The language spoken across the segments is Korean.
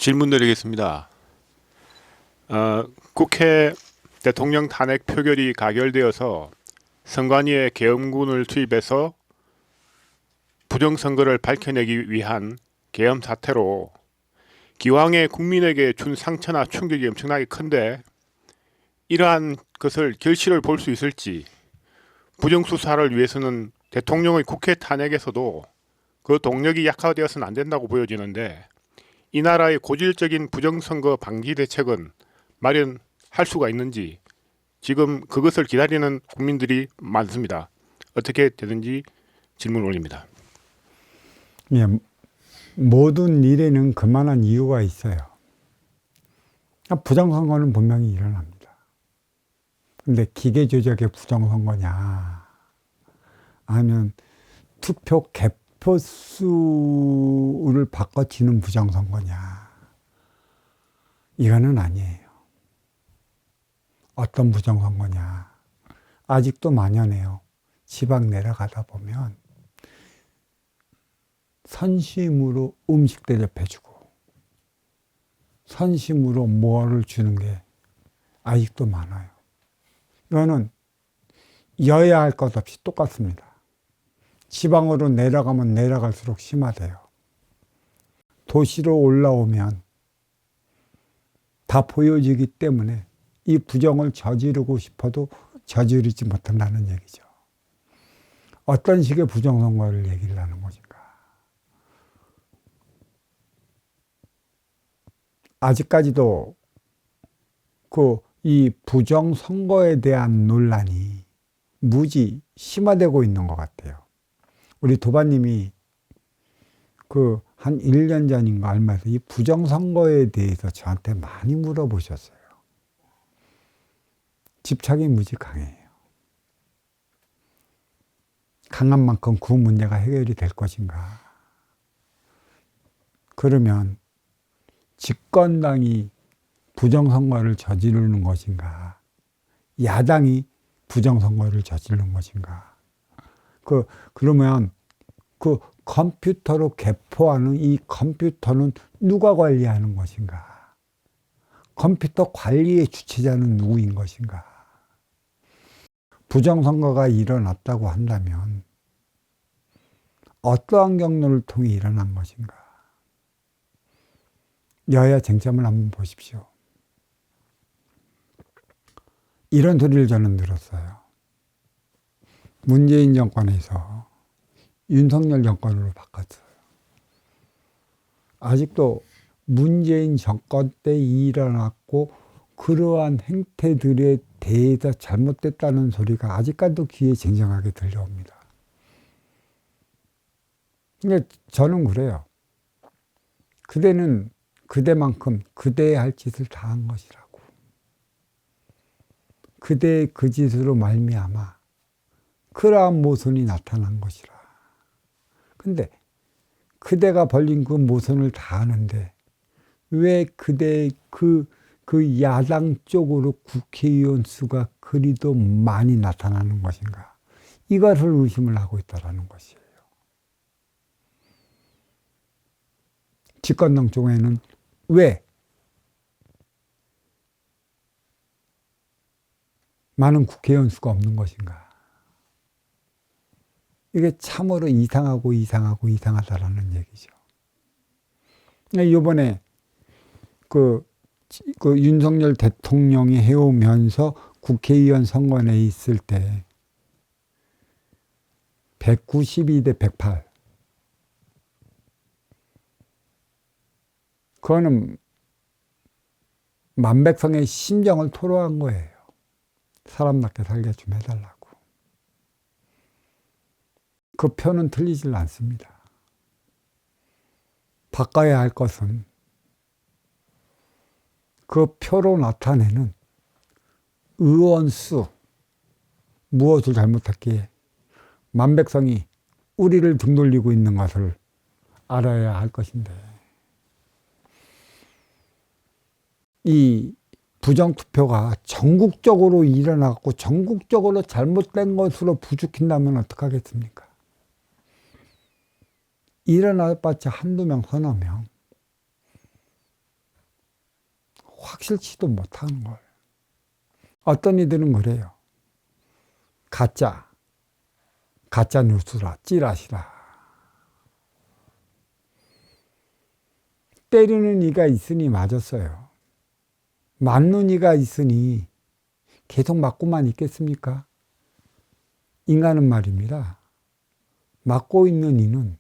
질문 드리겠습니다. 국회 대통령 탄핵 표결이 가결되어서 선관위에 계엄군을 투입해서 부정선거를 밝혀내기 위한 계엄 사태로 기왕에 국민에게 준 상처나 충격이 엄청나게 큰데 이러한 것을 결실을 볼 수 있을지, 부정수사를 위해서는 대통령의 국회 탄핵에서도 그 동력이 약화되어서는 안 된다고 보여지는데, 이 나라의 고질적인 부정선거 방지 대책은 마련할 수가 있는지 지금 그것을 기다리는 국민들이 많습니다. 어떻게 되는지 질문 올립니다. 예, 모든 일에는 그만한 이유가 있어요. 부정선거는 분명히 일어납니다. 근데 기계 조작의 부정선거냐, 아니면 투표 개표 수를 바꿔치는 부정선거냐, 이거는 아니에요. 어떤 부정선거냐, 아직도 만연해요. 지방 내려가다 보면 선심으로 음식 대접해주고 선심으로 뭐를 주는 게 아직도 많아요. 이거는 여야 할 것 없이 똑같습니다. 지방으로 내려가면 내려갈수록 심하대요. 도시로 올라오면 다 보여지기 때문에 이 부정을 저지르고 싶어도 저지르지 못한다는 얘기죠. 어떤 식의 부정선거를 얘기를 하는 것인가? 아직까지도 이 부정선거에 대한 논란이 무지 심화되고 있는 것 같아요. 우리 도반님이 한 1년 전인가 얼마 전에 이 부정선거에 대해서 저한테 많이 물어보셨어요. 집착이 무지 강해요. 강한 만큼 그 문제가 해결이 될 것인가? 그러면 집권당이 부정선거를 저지르는 것인가? 야당이 부정선거를 저지르는 것인가? 그러면 컴퓨터로 개포하는 이 컴퓨터는 누가 관리하는 것인가? 컴퓨터 관리의 주체자는 누구인 것인가? 부정선거가 일어났다고 한다면 어떠한 경로를 통해 일어난 것인가? 여야 쟁점을 한번 보십시오. 이런 소리를 저는 들었어요. 문재인 정권에서 윤석열 정권으로 바꿨어요. 아직도 문재인 정권 때 일어났고 그러한 행태들에 대해서 잘못됐다는 소리가 아직까지도 귀에 쟁쟁하게 들려옵니다. 근데 저는 그래요. 그대는 그대만큼 그대의 할 짓을 다 한 것이라고. 그대의 그 짓으로 말미암아 그러한 모순이 나타난 것이라. 근데 그대가 벌린 그 모순을 다 하는데 왜 그대의 그 야당 쪽으로 국회의원 수가 그리도 많이 나타나는 것인가? 이것을 의심을 하고 있다는 것이에요. 집권당 쪽에는 왜 많은 국회의원 수가 없는 것인가? 이게 참으로 이상하다라는 얘기죠. 이번에 윤석열 대통령이 해오면서 국회의원 선거에 있을 때 192대 108. 그거는 만백성의 심정을 토로한 거예요. 사람답게 살게 좀 해달라고. 그 표는 틀리질 않습니다. 바꿔야 할 것은 그 표로 나타내는 의원 수, 무엇을 잘못했기에 만백성이 우리를 등 돌리고 있는 것을 알아야 할 것인데, 이 부정투표가 전국적으로 일어나고 전국적으로 잘못된 것으로 부추긴다면 어떡하겠습니까? 일어나봤자 한두 명, 서너 명. 확실치도 못하는 걸. 어떤 이들은 그래요. 가짜 뉴스라, 찌라시라. 때리는 이가 있으니 맞았어요. 맞는 이가 있으니 계속 맞고만 있겠습니까? 인간은 말입니다. 맞고 있는 이는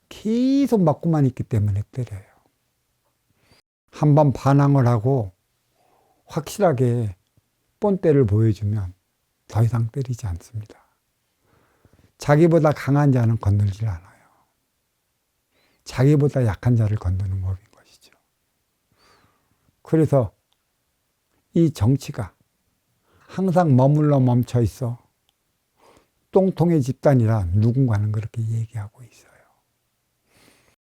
계속 맞고만 있기 때문에 때려요. 한번 반항을 하고 확실하게 본때를 보여주면 더 이상 때리지 않습니다. 자기보다 강한 자는 건들질 않아요. 자기보다 약한 자를 건드는 법인 것이죠. 그래서 이 정치가 항상 머물러 멈춰 있어 똥통의 집단이라 누군가는 그렇게 얘기하고 있어요.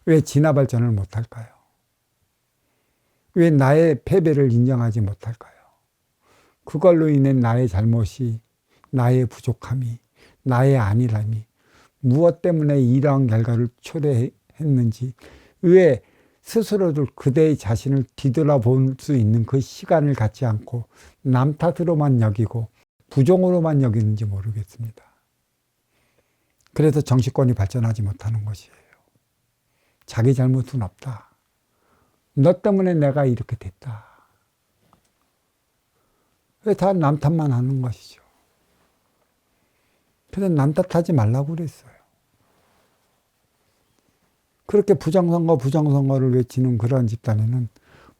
왜 진화 발전을 못할까요? 왜 나의 패배를 인정하지 못할까요? 그걸로 인해 나의 잘못이, 나의 부족함이, 나의 안일함이 무엇 때문에 이러한 결과를 초래했는지, 왜 스스로들 그대의 자신을 뒤돌아볼 수 있는 그 시간을 갖지 않고 남 탓으로만 여기고 부정으로만 여기는지 모르겠습니다. 그래서 정치권이 발전하지 못하는 것이에요. 자기 잘못은 없다. 너 때문에 내가 이렇게 됐다. 왜 다 남 탓만 하는 것이죠. 그래서 남 탓하지 말라고 그랬어요. 그렇게 부정선거를 외치는 그런 집단에는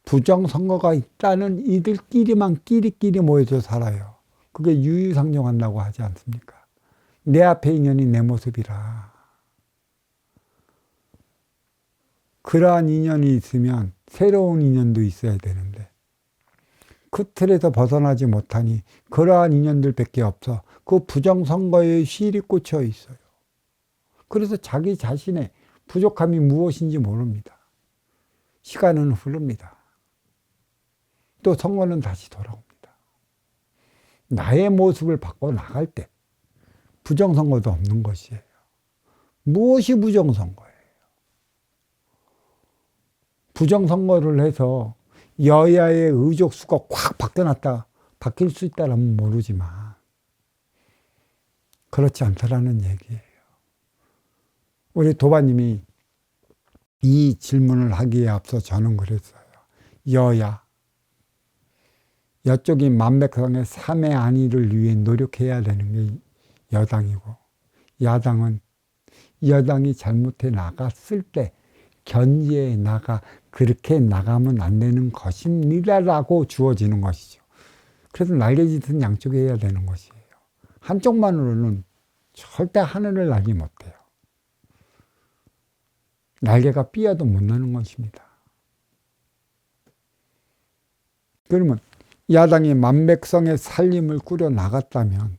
부정선거가 있다는 이들끼리만 끼리끼리 모여서 살아요. 그게 유유상종한다고 하지 않습니까? 내 앞에 인연이 내 모습이라. 그러한 인연이 있으면 새로운 인연도 있어야 되는데 그 틀에서 벗어나지 못하니 그러한 인연들밖에 없어. 그 부정선거에 씰이 꽂혀 있어요. 그래서 자기 자신의 부족함이 무엇인지 모릅니다. 시간은 흐릅니다. 또 선거는 다시 돌아옵니다. 나의 모습을 바꿔 나갈 때 부정선거도 없는 것이에요. 무엇이 부정선거예요? 부정선거를 해서 여야의 의족수가 확 바뀔 수 있다면 모르지만 그렇지 않다라는 얘기예요. 우리 도바님이 이 질문을 하기에 앞서 저는 그랬어요. 여야, 여쪽이 만백성의 삶의 안위를 위해 노력해야 되는 게 여당이고, 야당은 여당이 잘못해 나갔을 때 견제해 나가 그렇게 나가면 안 되는 것입니다라고 주어지는 것이죠. 그래서 날개짓은 양쪽에 해야 되는 것이에요. 한쪽만으로는 절대 하늘을 날지 못해요. 날개가 삐어도 못 나는 것입니다. 그러면 야당이 만백성의 살림을 꾸려 나갔다면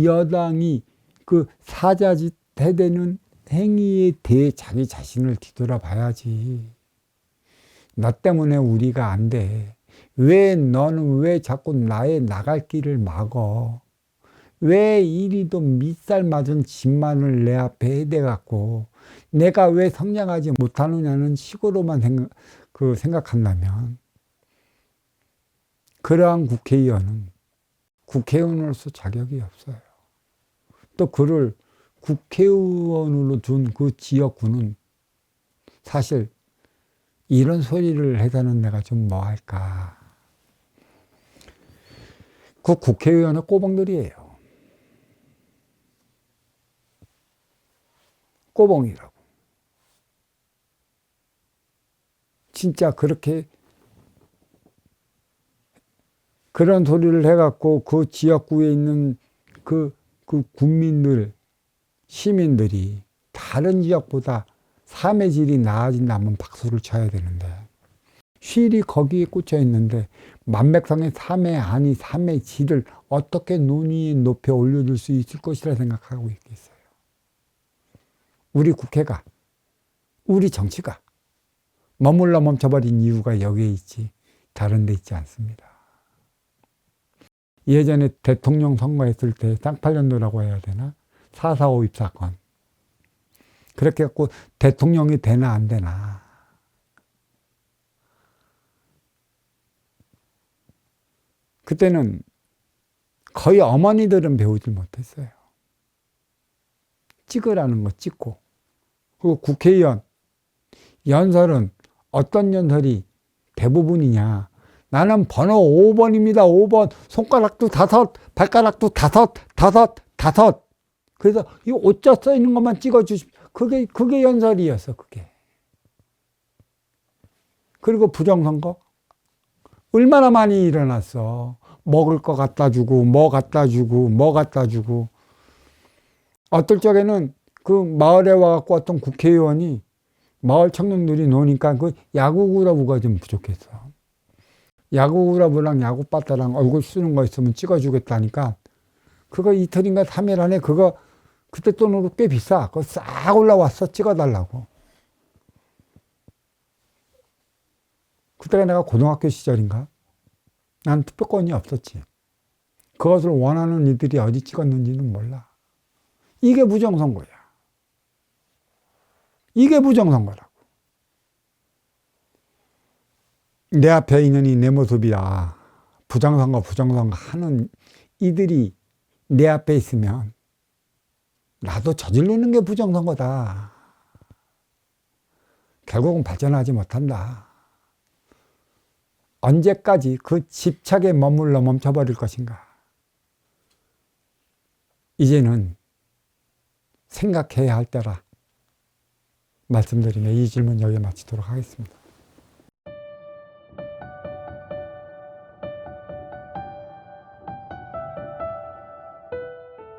여당이 그 사자짓 해대는 행위에 대해 자기 자신을 뒤돌아봐야지. 너 때문에 우리가 안 돼. 너는 왜 자꾸 나의 나갈 길을 막어? 왜 이리도 밑살 맞은 집만을 내 앞에 해대갖고 내가 왜 성장하지 못하느냐는 식으로만 생각한다면 그러한 국회의원은 국회의원으로서 자격이 없어요. 또 그를 국회의원으로 둔 그 지역구는 사실 이런 소리를 해서는 내가 좀 뭐할까. 그 국회의원은 꼬봉들이에요. 꼬봉이라고. 진짜 그렇게 그런 소리를 해갖고 그 지역구에 있는 그 국민들, 시민들이 다른 지역보다 삶의 질이 나아진다면 박수를 쳐야 되는데 씰이 거기에 꽂혀 있는데 만백성의 삶의 안위, 삶의 질을 어떻게 논의에 높여 올려줄 수 있을 것이라 생각하고 있겠어요. 우리 국회가, 우리 정치가 머물러 멈춰버린 이유가 여기에 있지 다른 데 있지 않습니다. 예전에 대통령 선거했을 때 쌍팔년도라고 해야 되나? 4.45 입사건. 그렇게 해갖고 대통령이 되나 안 되나. 그때는 거의 어머니들은 배우지 못했어요. 찍으라는 거 찍고. 그리고 국회의원 연설은 어떤 연설이 대부분이냐. 나는 번호 5번입니다. 5번. 손가락도 5, 발가락도 5. 그래서 이 옷자 써 있는 것만 찍어주십시오. 그게 연설이었어, 그게. 그리고 부정선거? 얼마나 많이 일어났어. 먹을 거 갖다 주고, 뭐 갖다 주고, 뭐 갖다 주고. 어떨 적에는 그 마을에 와갖고 어떤 국회의원이 마을 청년들이 노니까 그 야구그러브가 좀 부족했어. 야구그러브랑 야구바타랑 얼굴 쓰는 거 있으면 찍어주겠다니까 그거 이틀인가 3일 안에 그거 그때 돈으로 꽤 비싸. 그거 싹 올라왔어. 찍어달라고. 그때가 내가 고등학교 시절인가? 난 투표권이 없었지. 그것을 원하는 이들이 어디 찍었는지는 몰라. 이게 부정선거야. 이게 부정선거라고. 내 앞에 있는 이 내 모습이야. 부정선거 하는 이들이 내 앞에 있으면 나도 저지르는 게 부정선거다. 결국은 발전하지 못한다. 언제까지 그 집착에 머물러 멈춰버릴 것인가. 이제는 생각해야 할 때라 말씀드리며 이 질문 여기에 마치도록 하겠습니다.